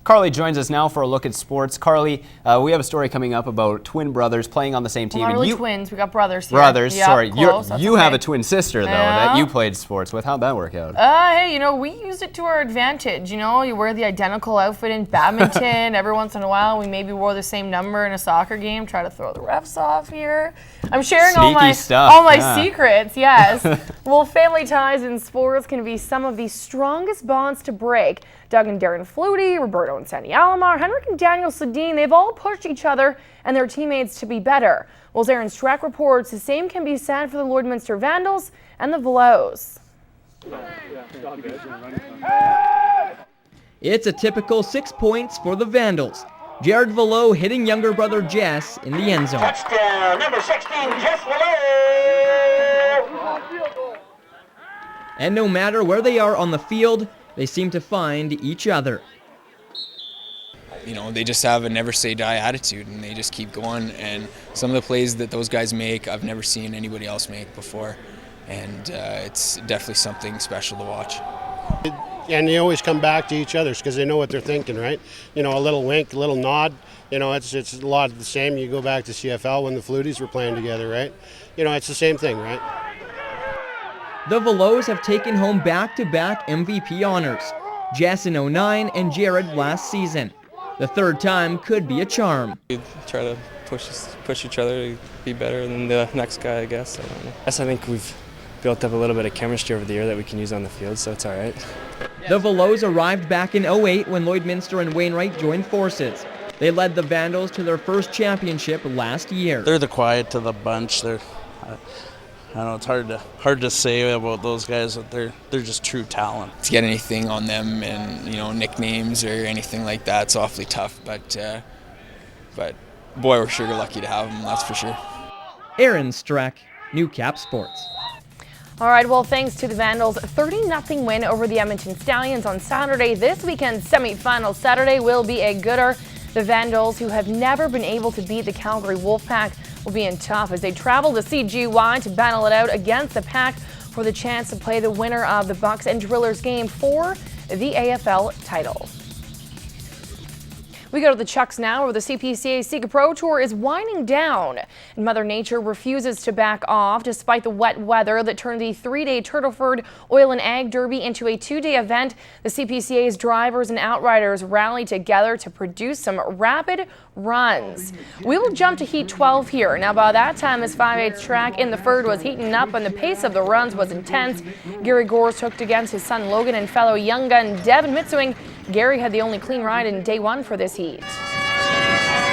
Carly joins us now for a look at sports. Carly, we have a story coming up about twin brothers playing on the same team. Well, not really twins. We got brothers here. Brothers, yep, sorry. You okay. have a twin sister, though, that you played sports with. How'd that work out? Hey, you know, we used it to our advantage. You know, you wear the identical outfit in badminton. Every once in a while, we maybe wore the same number in a soccer game. Try to throw the refs off here. I'm sharing all my secrets, yes. Well, family ties in sports can be some of the strongest bonds to break. Doug and Darren Flutie, Roberto and Sandy Alomar, Henrik and Daniel Sedin, they've all pushed each other and their teammates to be better. Well, Aaron Strack reports the same can be said for the Lloydminster Vandals and the Valleaus. It's a typical 6 points for the Vandals. Jared Valleau hitting younger brother Jess in the end zone. Touchdown, number 16, Jess Valleau! And no matter where they are on the field, they seem to find each other. You know, they just have a never say die attitude and they just keep going, and some of the plays that those guys make I've never seen anybody else make before, and it's definitely something special to watch. And they always come back to each other because they know what they're thinking, right? You know, a little wink, a little nod, you know, it's a lot of the same. You go back to CFL when the Fluties were playing together, right? You know, it's the same thing, right? The Valleaus have taken home back-to-back MVP honors, Jess in 2009 and Jared last season. The third time could be a charm. We try to push each other to be better than the next guy, I guess. I think we've built up a little bit of chemistry over the year that we can use on the field, so it's all right. The Valleaus arrived back in 2008 when Lloydminster and Wainwright joined forces. They led the Vandals to their first championship last year. They're the quiet of the bunch. I don't know, it's hard to say about those guys, that they're just true talent. To get anything on them and, you know, nicknames or anything like that, it's awfully tough, but boy, we're sure lucky to have them, that's for sure. Aaron Strack, New Cap Sports. All right, well, thanks to the Vandals' 30-0 win over the Edmonton Stallions on Saturday, this weekend's semifinal Saturday will be a gooder. The Vandals, who have never been able to beat the Calgary Wolfpack, will be in tough as they travel to CGY to battle it out against the Pack for the chance to play the winner of the Bucks and Drillers game for the AFL title. We go to the Chucks now, where the CPCA Sika Pro Tour is winding down. And Mother Nature refuses to back off despite the wet weather that turned the 3-day Turtleford Oil and Ag Derby into a 2-day event. The CPCA's drivers and outriders rallied together to produce some rapid runs. We will jump to Heat 12 here. Now, by that time, this 5/8 track in the Ford was heating up and the pace of the runs was intense. Gary Gores hooked against his son Logan and fellow young gun Devin Mitsuing. Gary had the only clean ride in day one for this heat.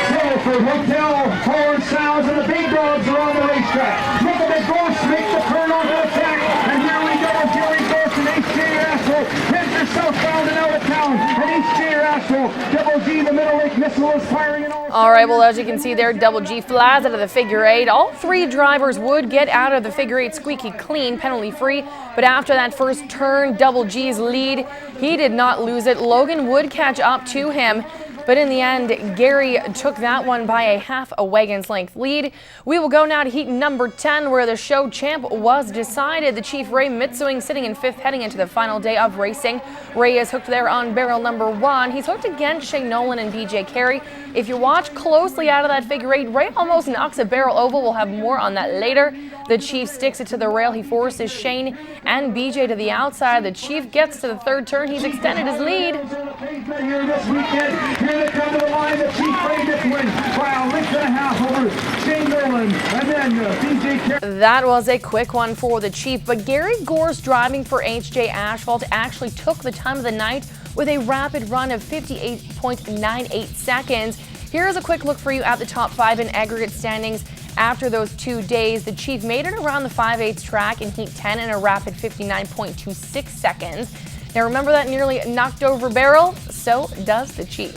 Turtleford Hotel, horn sounds, and the big dogs are on the racetrack. Look at the Ghost make the turn on the attack, and here we go, Gary Ghost and H.J. Rassel heads to southbound and out of town, and H.J. Rassel, Double G, the Middle Lake Missile is firing in all right, well, as you can see there, Double G flies out of the figure eight. All three drivers would get out of the figure eight squeaky clean, penalty free, but after that first turn, Double G's lead, he did not lose it. Logan would catch up to him, but in the end, Gary took that one by a half a wagon's length lead. We will go now to heat number 10, where the show champ was decided. The Chief Ray Mitsuing sitting in fifth heading into the final day of racing. Ray is hooked there on barrel number 1. He's hooked against Shane Nolan and BJ Carey. If you watch closely out of that figure eight, Ray almost knocks a barrel over. We'll have more on that later. The Chief sticks it to the rail. He forces Shane and BJ to the outside. The Chief gets to the third turn. He's extended his lead. Here this weekend, here they come to the line. The Chief Ray Mitsuing by a length and a half over Shane Nolan, and then BJ Carey. That was a quick one for the Chief, but Gary Gores driving for HJ Asphalt actually took the time of the night with a rapid run of 58.98 seconds. Here's a quick look for you at the top 5 in aggregate standings. After those 2 days, the Chief made it around the 5/8 track in Heat 10 in a rapid 59.26 seconds. Now remember that nearly knocked over barrel? So does the Chief.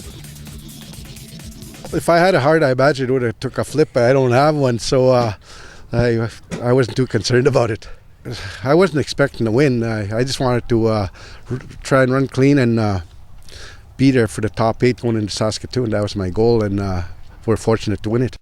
If I had a hard eye badge, it would have took a flip, but I don't have one, so I wasn't too concerned about it. I wasn't expecting to win. I just wanted to try and run clean and be there for the top 8 going into Saskatoon. That was my goal, and we're fortunate to win it.